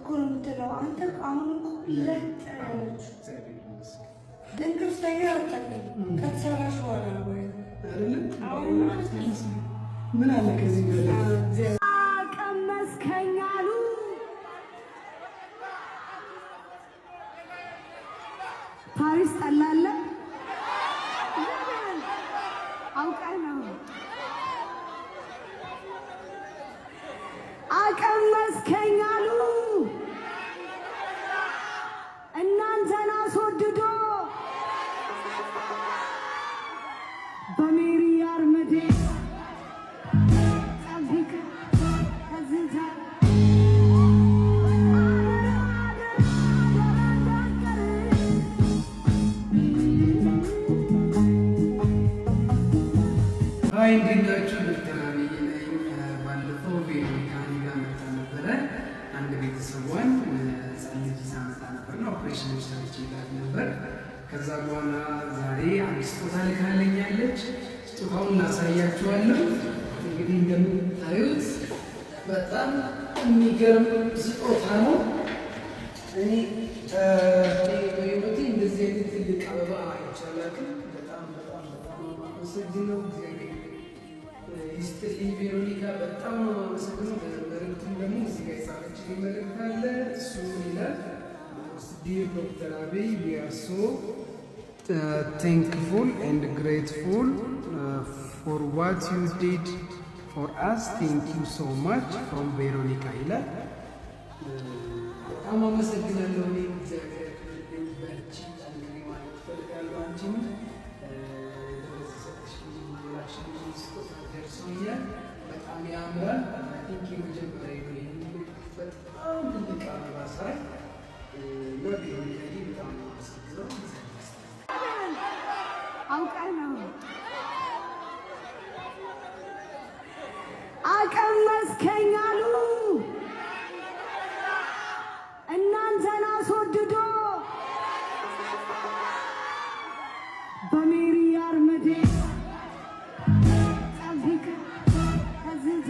እኮ ነው የምትለው አንተ። አሁን ድንግል ከተሰራሽ በኋላ ምን አለ ከዚህ ቀመስከኝ አሉ ፓሪስ ጠላለ አውቃይ ነው አቀመስከኝ አሉ እናንተን አስወድዶ በሜሪ አርመዴ ጠብቅ ከዝታ እንዴናችሁ ዶክተር አብይ ነኝ። ባለፈው ቬሮኒካን ጋር መጣ ነበረ። አንድ ቤተሰቧን ህፃን ልጅ ይዛ መጣ ነበር ነው ኦፕሬሽን ሰርች ይላል ነበር። ከዛ በኋላ ዛሬ አንድ ስጦታ ልካለኛለች። ስጦታውን እናሳያችኋለሁ። እንግዲህ እንደምታዩት በጣም የሚገርም ስጦታ ነው። እኔ በህይወቴ እንደዚህ አይነት ትልቅ አበባ አይቻላትም። በጣም አመሰግናለሁ። ይስጥልኝ ቬሮኒካ፣ በጣም ነው አመሰግናለሁ። በነበረብኝ ደግሞ እዚህ ጋር የጻፈችልኝ መልእክት አለ። እሱ ይላል ዲር ዶክተር አብይ ዊ አር ሶ thankful and grateful for what you did for us. Thank you so much from Veronica ይላል። በጣም አመሰግናለሁ። እኔ እግዚአብሔር በርቺ ጠንክሪ ማለት ፈልጋለሁ። አንቺም ደርሶኛል። በጣም ያምራል። ቲንክ የመጀመሪያ በጣም ትልቅ አበባ ሳይ ለቬሮኒካ በጣም አመሰግናለሁ። አውቃይ ነው አቀመስከኝ አሉ እናንተን አስወድዶ በሜሪ አርመዴ ጠብቅ ከዝታ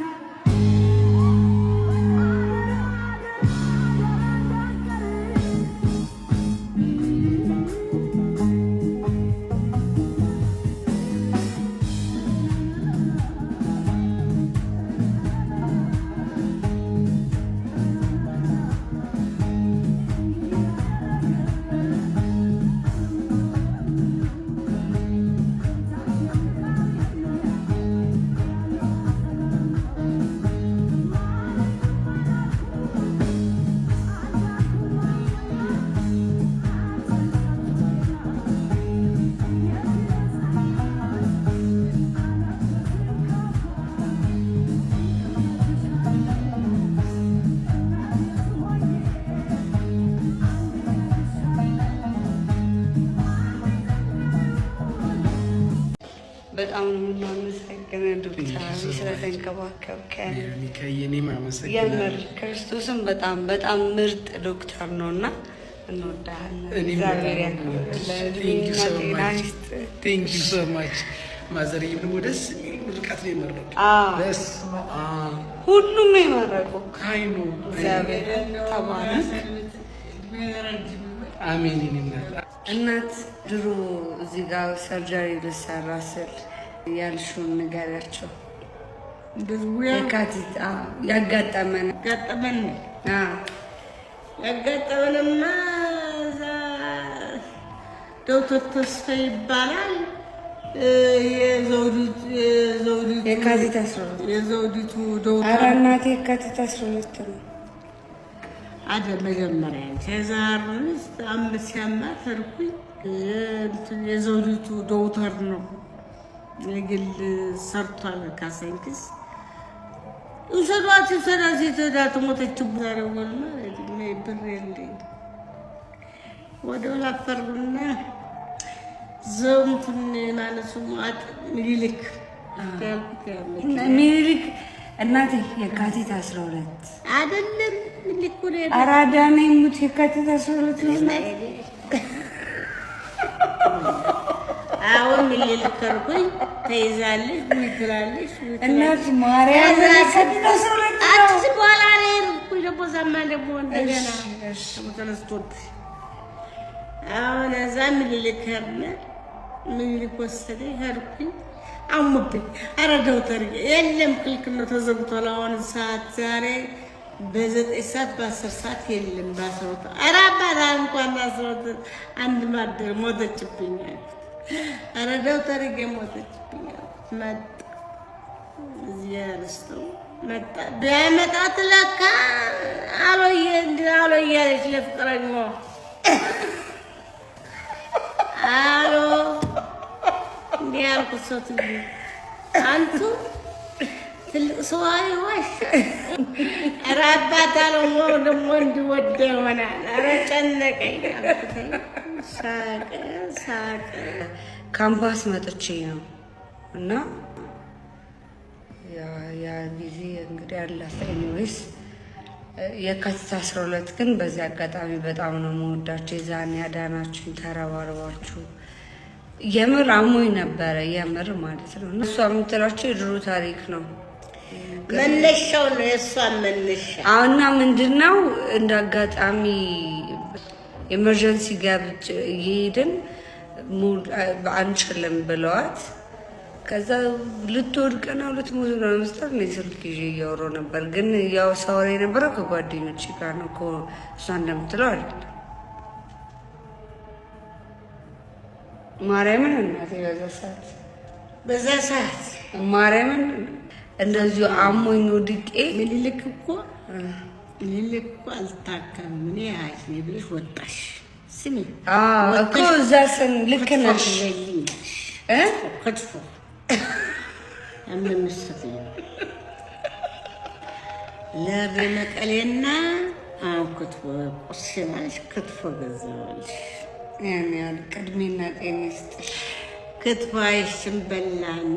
በጣም ነው የምናመሰግነው ዶክተር አብይ ስለተንከባከብከን። የምር ክርስቶስም በጣም በጣም ምርጥ ዶክተር ነው እና እንወዳለን። እግዚአብሔር ያክብርልን። ማዘርዬ ደግሞ ደስ የሚል ምርቃት ነው የመረቁ። ሁሉም ነው የመረቁ። አይኑ እግዚአብሔር ተባረክ። አሜን። እናት ድሮ እዚህ ጋር ሰርጀሪ ልሰራ ስል ያልሽውን ንገሪያቸው። የካቲት ያጋጠመንማ ዶክተር ተስፋ ይባላል። የካቲት 12 የዘውዲቱ ዶክተር። ኧረ እናቴ የካቲት 12 ነው አይደል? መጀመሪያ ሴዛር አምስት ሲያማት ሄድኩኝ። የዘውዲቱ ዶክተር ነው የግል ሰርቷል። ካሳንኪስ ውሰዷት ሞተችበት። አረወልና ብር የለኝም ወደ ላፈርጉና ዘምቱን ማለት ሚኒሊክ እናቴ የካቲት 12 አይደለም ሚኒሊክ ወደ አራዳ ነኝ ሙት የካቲት 12 ነው። አሁን ሚኒሊክ ከርኩኝ ተይዛለች ምትላለች እናት ማርያም የካቲት 12 አዲስ በኋላ ነው ደግሞ ከዛማ ደግሞ እንደገና ተነስቶብሽ አሁን እዛ ምኒልክ ሄድን። ምኒልክ ወሰደኝ ሄድኩኝ። አሙብኝ። ኧረ ዶክተር የለም ክልክል ነው ተዘግቷል። አሁን ሰዓት ዛሬ በ9 ሰዓት በ10 ሰዓት የለም በ12 ኧረ አባታ እንኳን በ12 አንድ ማደር ሞተችብኝ። ኧረ ዶክተር ሞተችብኝ። መጣ እዚህ ያርስተው መጣ ቢያመጣት ለካ አሎየ አለች ለፍቅረኛዋ አሎ እንዲህ ያልኩት ሰው አንቱ ትልቅ ሰው አይዋሽ። ኧረ አባት አለው ደግሞ እንዲወደ ይሆናል። ኧረ ጨነቀኝ አልኩት። ሳቀ ካምፓስ መጥቼ ነው እና ያ ጊዜ እንግዲህ አለፈ። ኤኒዌይስ የካቲት 12 ግን በዚህ አጋጣሚ በጣም ነው የምወዳቸው። የዛኔ ያዳናችሁኝ ተረባርባችሁ የምር አሞኝ ነበረ፣ የምር ማለት ነው። እና እሷ የምትላቸው የድሮ ታሪክ ነው፣ መነሻው ነው የእሷን መነሻ። አሁና ምንድነው እንደ አጋጣሚ ኤመርጀንሲ ገብቼ እየሄድን አንችልም ብለዋት ከዛ ልትወድቅ ነው ልትሞት ነው መስጠት ነው። ስልክ ይዤ እያወራሁ ነበር፣ ግን ያው ሳወራ የነበረው ከጓደኞቼ ጋር ነው እኮ እሷ እንደምትለው አይደለም። ማርያምን እናቴ በዛ ሰዓት ማርያምን እንደዚሁ አሞኝ ወድቄ ምኒልክ እኮ አልታከምም እኔ ሐኪም ብለሽ ወጣሽ። ስሚ እኮ እዛ ልክ ነሽ ክትፎ አምስት ለብ መቀሌና ክትፎ ቁርስ ማለት ክትፎ ገዛሁልሽ። ያን ያህል ቅድሜና ጤና ይስጥሽ። ክትፎ አይሽን በላን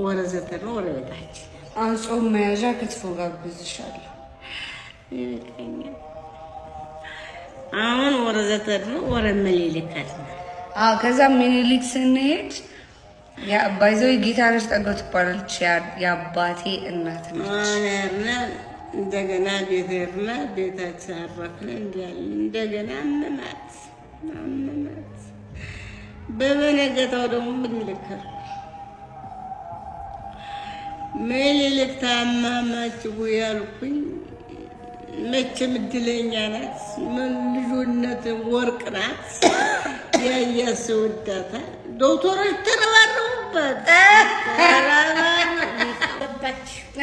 ወረዘተ ነው ወረ ቤታችን ጾም መያዣ ክትፎ ጋብዝሻለሁ። አሁን ወረዘተ ነው ወረ ምኒልክ አለ። ከዛ ምኒልክ ስንሄድ ባይዘው ጌታነሽ ጠገው ትባላለች። የአባቴ እናት ነች። እንደገና ቤተርና ቤታችን አረፍን እንዲያል እንደገና አመማት። በበነገታው ደግሞ ምኒልክ ታማማች ያልኩኝ መቼም እድለኛ ናት። ምን ልጁነት ወርቅ ናት። ያያስ ወዳታል። ዶክተሮች ተረባረቡበት።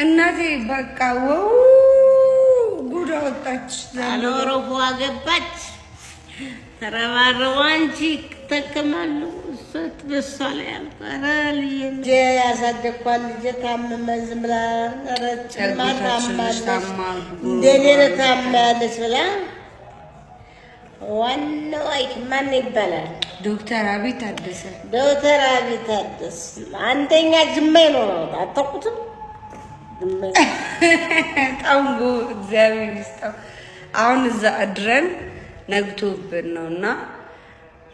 እናቴ በቃ ወው ጉድ ወጣች። አለወረፏ ገባች። ተረባረቡ። አንቺ ተከማሉ እሷት በሷ ላይ ያልቀረ ልጅ ያሳደግኳት ልጅ ታመመ። ዝም ብላ ረጭማ ታማለች እንደኔ ታማለች ብላ ዋናው ሐኪም ማን ይባላል? ዶክተር አብይ ታደሰ። ዶክተር አብይ ታደሰ አንደኛ ጅማይ ነው አታውቁትም? ጅማይ ታንጎ እግዚአብሔር ይስጠው። አሁን እዛ አድረን ነግቶብን ነውና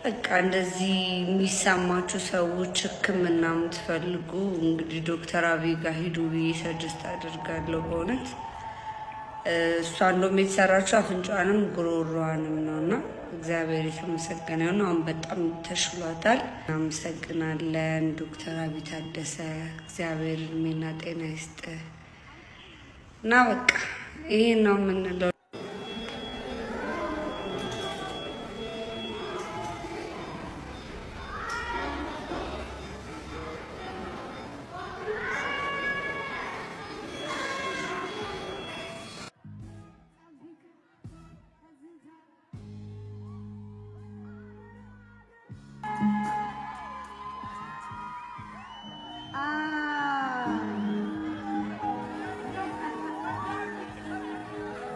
በቃ እንደዚህ የሚሰማችሁ ሰዎች ሕክምና የምትፈልጉ እንግዲህ ዶክተር አብይ ጋር ሂዱ ብዬ ሰጀስት አደርጋለሁ በእውነት። እሷ እንደውም የተሰራችው አፍንጫዋንም ጉሮሯንም ነው እና እግዚአብሔር የተመሰገነ ነው። አሁን በጣም ተሽሏታል። እናመሰግናለን ዶክተር አብይ ታደሰ። እግዚአብሔር እድሜና ጤና ይስጥ እና በቃ ይሄን ነው የምንለው።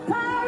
Bye.